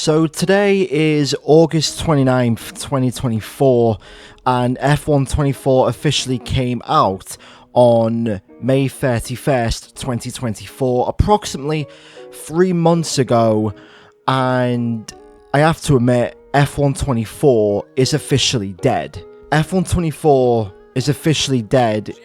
So today is August 29th, 2024, and F1 24 officially came out on May 31st, 2024, approximately 3 months ago, and I have to admit, F1 24 is officially dead. F1 24 is officially dead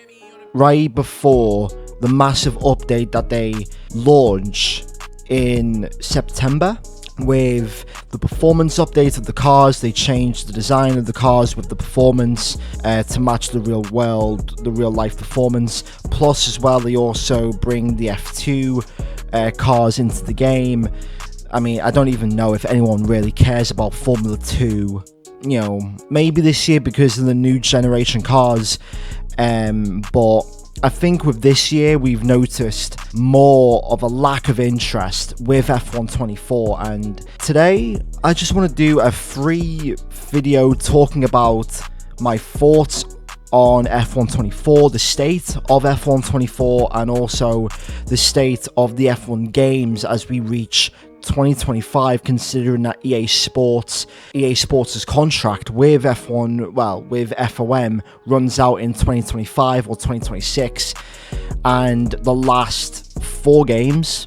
right before the massive update that they launch in September. With the performance update of the cars, they changed the design of the cars with the performance to match the real world, the real life performance. Plus, as well, they also bring the F2 cars into the game. I mean, I don't even know if anyone really cares about Formula 2. You know, maybe this year because of the new generation cars, but I think with this year we've noticed more of a lack of interest with F1 24, and today I just want to do a free video talking about my thoughts on F1 24, the state of F1 24, and also the state of the F1 games as we reach 2025, considering that EA Sports' contract with F1, well, with FOM runs out in 2025 or 2026, and the last 4 games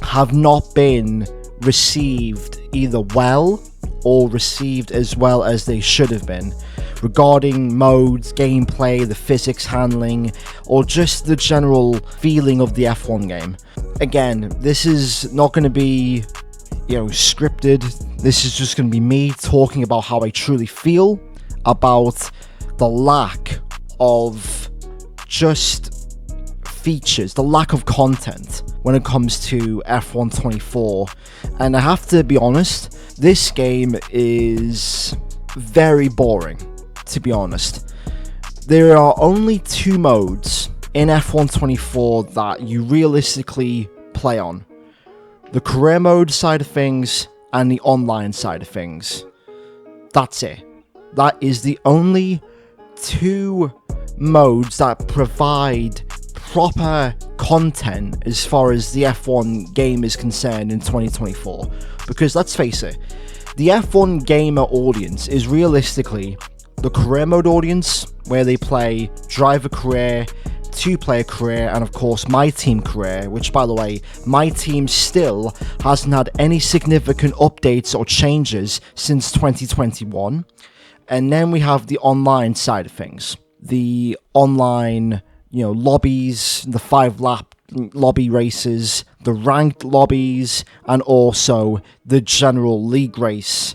have not been received either well or received as well as they should have been, regarding modes, gameplay, the physics handling, or just the general feeling of the F1 game. Again, this is not going to be, scripted. This is just going to be me talking about how I truly feel about the lack of just features, the lack of content when it comes to F1 24. And I have to be honest, this game is very boring, to be honest. There are only 2 modes in F1 24 that you realistically play on: the career mode side of things and the online side of things. That's it. That is the only 2 modes that provide proper content as far as the F1 game is concerned in 2024. Because let's face it, the F1 gamer audience is realistically the career mode audience, where they play driver career, 2-player career, and of course my team career, which, by the way, my team still hasn't had any significant updates or changes since 2021. And then we have the online side of things, the online lobbies, the 5-lap lobby races, the ranked lobbies, and also the general league race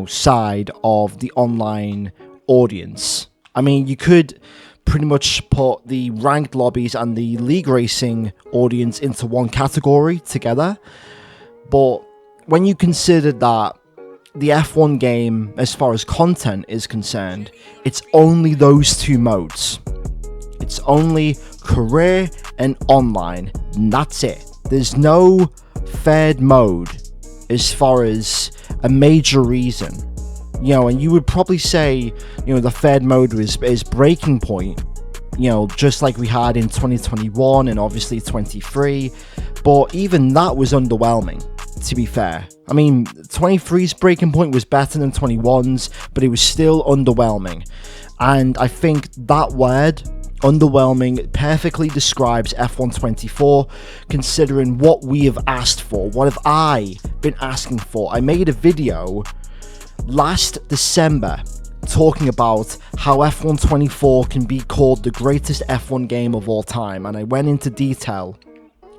side of the online audience. I mean, you could pretty much put the ranked lobbies and the league racing audience into one category together, but when you consider that the F1 game, as far as content is concerned, it's only those 2 modes. It's only career and online, and that's it. There's no third mode as far as a major reason. And you would probably say, the third mode is Breaking Point, just like we had in 2021 and obviously 23, but even that was underwhelming, to be fair. I mean, 23's Breaking Point was better than 21's, but it was still underwhelming. And I think that word, underwhelming, perfectly describes F1 24, considering what we have asked for. What have I been asking for? I made a video last December talking about how F1 24 can be called the greatest F1 game of all time, and I went into detail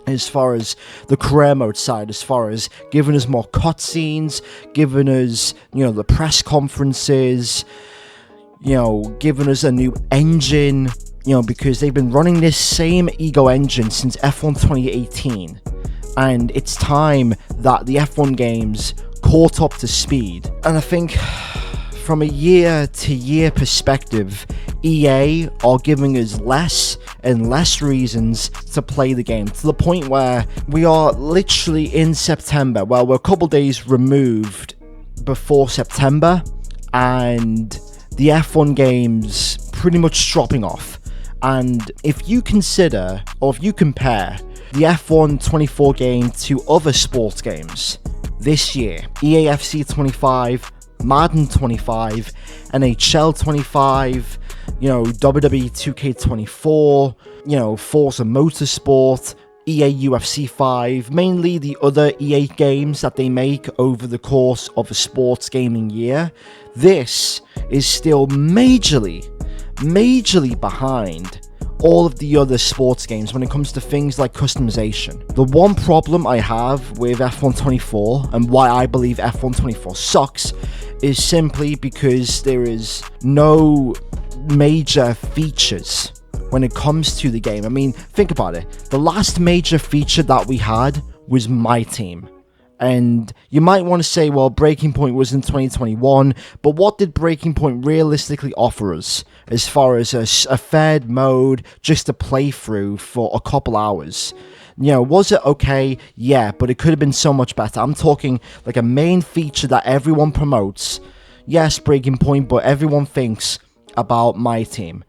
as far as the career mode side, as far as giving us more cutscenes, giving us the press conferences, giving us a new engine, because they've been running this same Ego engine since F1 2018, and it's time that the F1 games caught up to speed. And I think from a year-to-year perspective, EA are giving us less and less reasons to play the game, to the point where we are literally in September. Well, we're a couple days removed before September, and the F1 games pretty much dropping off. And if you consider, or if you compare the F1 24 game to other sports games, this year. EAFC 25, Madden 25, NHL 25, WWE 2K24, Forza Motorsport, EA UFC 5, mainly the other EA games that they make over the course of a sports gaming year. This is still majorly behind all of the other sports games when it comes to things like customization. The one problem I have with F1 24 and why I believe F1 24 sucks is simply because there is no major features when it comes to the game. I mean, think about it. The last major feature that we had was My Team. And you might want to say, well, Breaking Point was in 2021, but what did Breaking Point realistically offer us as far as a fed mode just to play through for a couple hours? Was it okay? Yeah, but it could have been so much better. I'm talking like a main feature that everyone promotes. Yes, Breaking Point, but everyone thinks about My Team.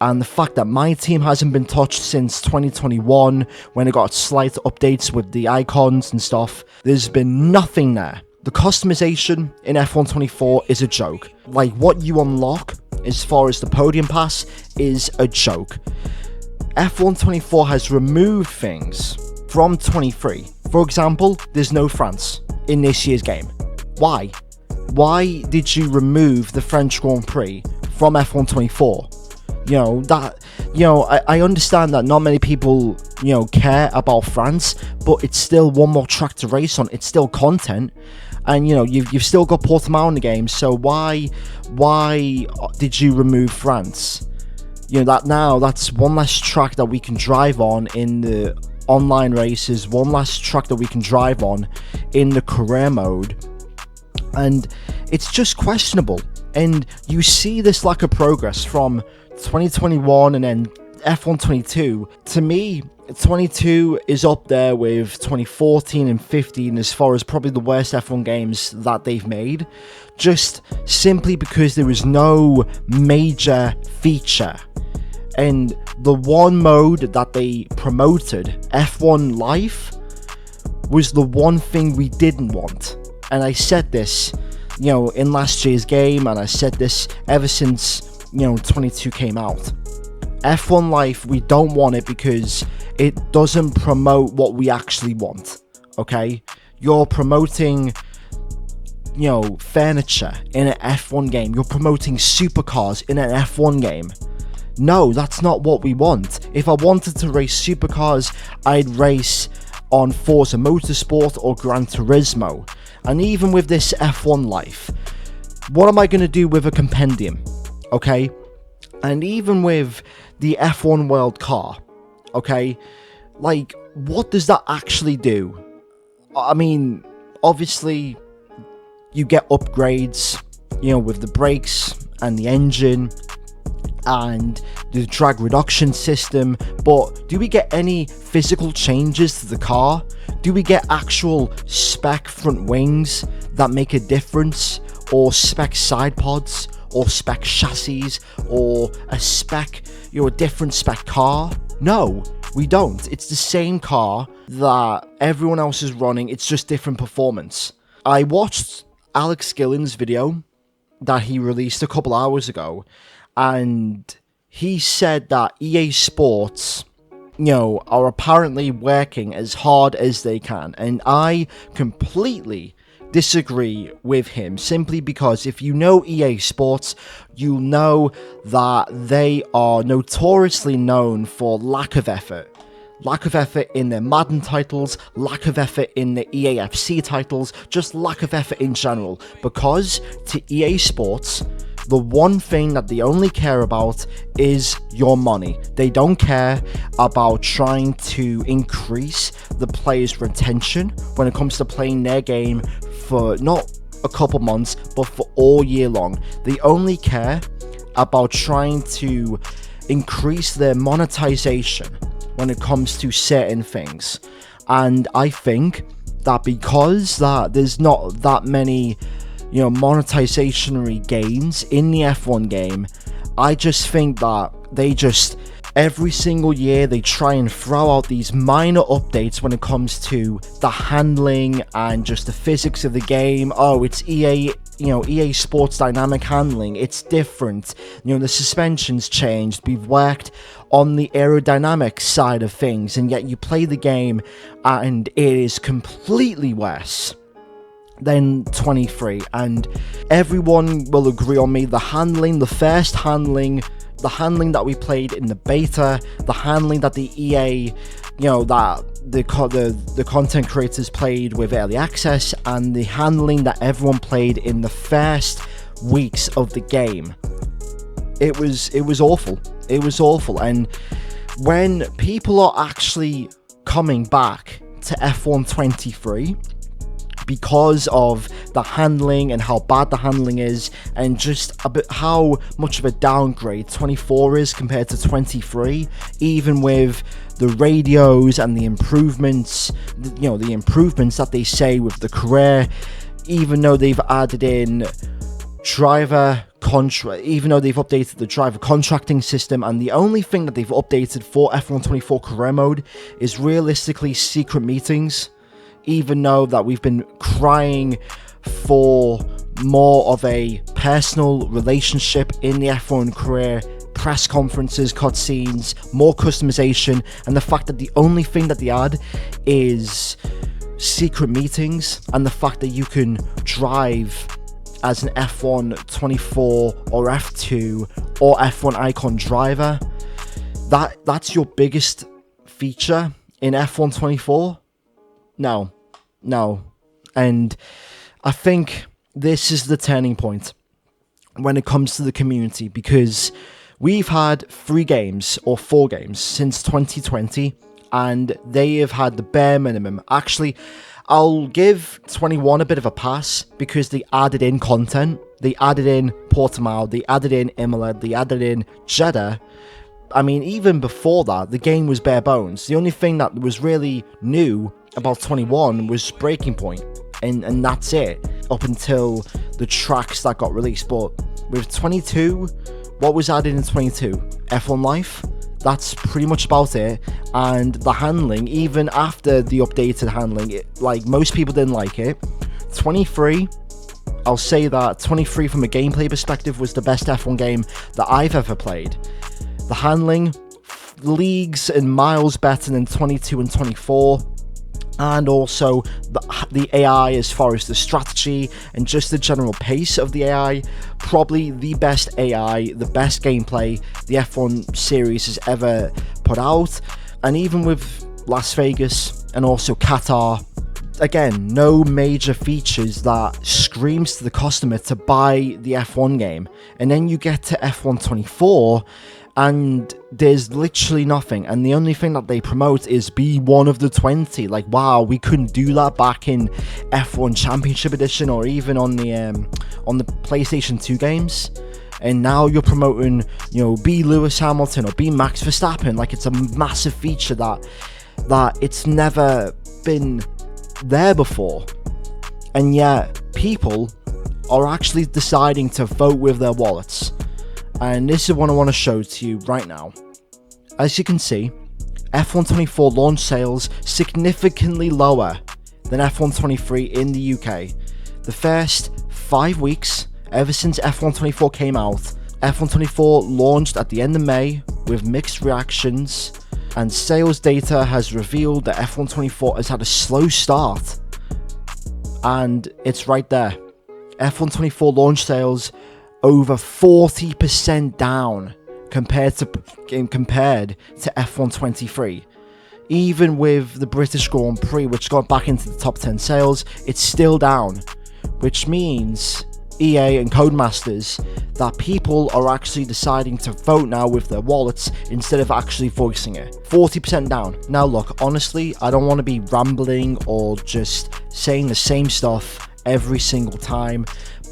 And the fact that My Team hasn't been touched since 2021, when it got slight updates with the icons and stuff, there's been nothing there. The customization in F1 24 is a joke. Like, what you unlock as far as the podium pass is a joke. F1 24 has removed things from 23. For example, there's no France in this year's game. Why? Why did you remove the French Grand Prix from F1 24? I understand that not many people, care about France, but it's still one more track to race on. It's still content, and you've still got Portimao in the game. So why did you remove France? That's one less track that we can drive on in the online races, one less track that we can drive on in the career mode, and it's just questionable. And you see this lack of progress from 2021 and then F1 22. To me, 22 is up there with 2014 and 15 as far as probably the worst F1 games that they've made, just simply because there was no major feature. And the one mode that they promoted, F1 Life, was the one thing we didn't want. And I said this, in last year's game, and I said this ever since 22 came out. F1 Life, we don't want it because it doesn't promote what we actually want. Okay, you're promoting furniture in an F1 game. You're promoting supercars in an F1 game. No, that's not what we want. If I wanted to race supercars, I'd race on Forza Motorsport or Gran Turismo. And even with this F1 Life, what am I going to do with a compendium? Okay, and even with the F1 World Car, okay, like, what does that actually do? I mean, obviously, you get upgrades, with the brakes and the engine and the drag reduction system, but do we get any physical changes to the car? Do we get actual spec front wings that make a difference, or spec side pods, or spec chassis, or a spec, a different spec car? No, we don't. It's the same car that everyone else is running, it's just different performance. I watched Alex Gillen's video that he released a couple hours ago, and he said that EA Sports, are apparently working as hard as they can, and I completely disagree with him, simply because if you know EA Sports, you know that they are notoriously known for lack of effort. Lack of effort in their Madden titles, lack of effort in the EAFC titles, just lack of effort in general, because to EA Sports, the one thing that they only care about is your money. They don't care about trying to increase the players' retention when it comes to playing their game for not a couple months, but for all year long. They only care about trying to increase their monetization when it comes to certain things. And I think that because there's not that many monetizationary gains in the F1 game, I just think that they just Every single year they try and throw out these minor updates when it comes to the handling and just the physics of the game. Oh, it's EA, EA Sports dynamic handling, it's different. The suspension's changed. We've worked on the aerodynamic side of things, and yet you play the game and it is completely worse than 23. And everyone will agree on me, the handling, the first handling, the handling that we played in the beta, the handling that the EA, that the content creators played with early access, and the handling that everyone played in the first weeks of the game, it was awful. It was awful. And when people are actually coming back to F1 23 because of the handling and how bad the handling is, and just a bit how much of a downgrade 24 is compared to 23, even with the radios and the improvements, the improvements that they say with the career, even though they've added in even though they've updated the driver contracting system, and the only thing that they've updated for F1 24 career mode is realistically secret meetings. Even though that we've been crying for more of a personal relationship in the F1 career, press conferences, cutscenes, more customization, and the fact that the only thing that they add is secret meetings, and the fact that you can drive as an F1 24 or F2 or F1 Icon driver, that's your biggest feature in F1 24? No. And I think this is the turning point when it comes to the community, because we've had 3 games or 4 games since 2020, and they have had the bare minimum. Actually, I'll give 21 a bit of a pass because they added in content. They added in Portimao, they added in Imola, they added in Jeddah. I mean, even before that, the game was bare bones. The only thing that was really new about 21 was Breaking Point, and that's it, up until the tracks that got released. But with 22, what was added in 22? F1 Life? That's pretty much about it. And the handling, even after the updated handling, most people didn't like it. 23, I'll say that 23 from a gameplay perspective was the best F1 game that I've ever played. The handling, leagues and miles better than 22 and 24. And also the AI, as far as the strategy and just the general pace of the AI, probably the best AI, the best gameplay the F1 series has ever put out. And even with Las Vegas and also Qatar, again, no major features that screams to the customer to buy the F1 game. And then you get to F1 24 and there's literally nothing, and the only thing that they promote is be one of the 20. Wow, we couldn't do that back in F1 Championship Edition or even on the PlayStation 2 games. And now you're promoting, be Lewis Hamilton or be Max Verstappen. It's a massive feature that it's never been there before. And yet people are actually deciding to vote with their wallets. And this is what I want to show to you right now. As you can see, F1 24 launch sales significantly lower than F1 23 in the UK. The first 5 weeks, ever since F1 24 came out, F1 24 launched at the end of May with mixed reactions, and sales data has revealed that F1 24 has had a slow start. And it's right there. F1 24 launch sales over 40% down compared to F1 23. Even with the British Grand Prix, which got back into the top 10 sales, it's still down, which means EA and Codemasters that people are actually deciding to vote now with their wallets instead of actually voicing it. 40% down. Now look, honestly, I don't want to be rambling or just saying the same stuff every single time,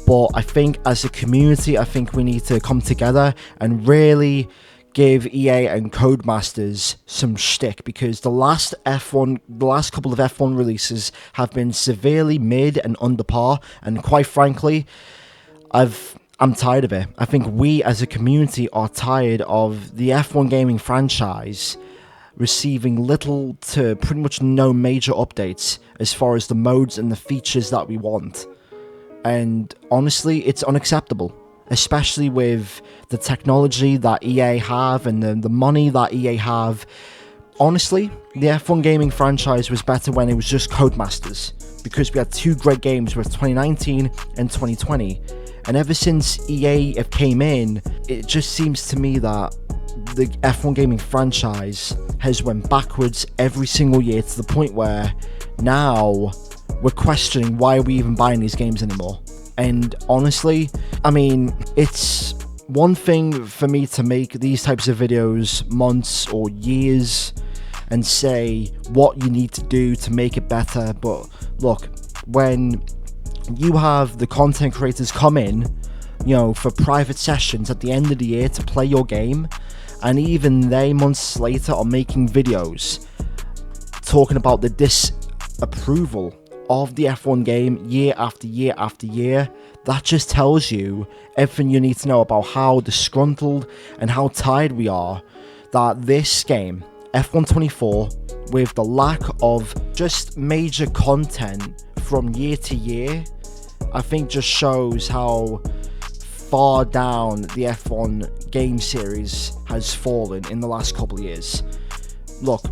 but I think as a community, I think we need to come together and really give EA and Codemasters some shtick, because the last couple of F1 releases have been severely mid and under par, and quite frankly, I've I'm tired of it. I think we as a community are tired of the F1 gaming franchise receiving little to pretty much no major updates as far as the modes and the features that we want. And honestly, it's unacceptable, especially with the technology that EA have and the money that EA have. Honestly, the F1 gaming franchise was better when it was just Codemasters, because we had two great games with 2019 and 2020. And ever since EA have came in, it just seems to me that the F1 gaming franchise has went backwards every single year, to the point where now we're questioning why are we even buying these games anymore. And honestly, I mean, it's one thing for me to make these types of videos months or years and say what you need to do to make it better, but look, when you have the content creators come in, you know, for private sessions at the end of the year to play your game, and even they months later are making videos talking about the disapproval of the F1 game year after year after year, that just tells you everything you need to know about how disgruntled and how tired we are that this game, F1 24, with the lack of just major content from year to year, I think just shows how far down the F1 game series has fallen in the last couple of years. Look,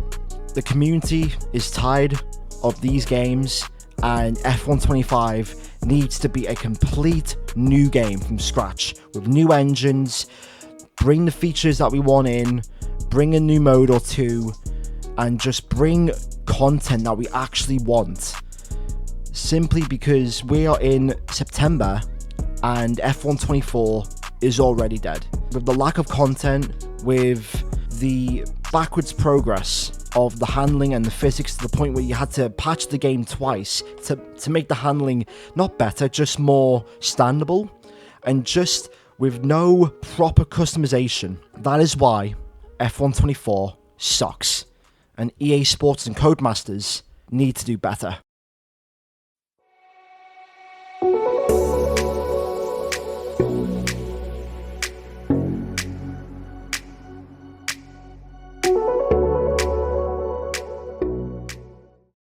the community is tired of these games, and F1 25 needs to be a complete new game from scratch with new engines, bring the features that we want in, bring a new mode or two, and just bring content that we actually want. Simply because we are in September and F1 24 is already dead. With the lack of content, with the backwards progress of the handling and the physics, to the point where you had to patch the game twice to make the handling not better, just more standable, and just with no proper customization. That is why F1 24 sucks, and EA Sports and Codemasters need to do better.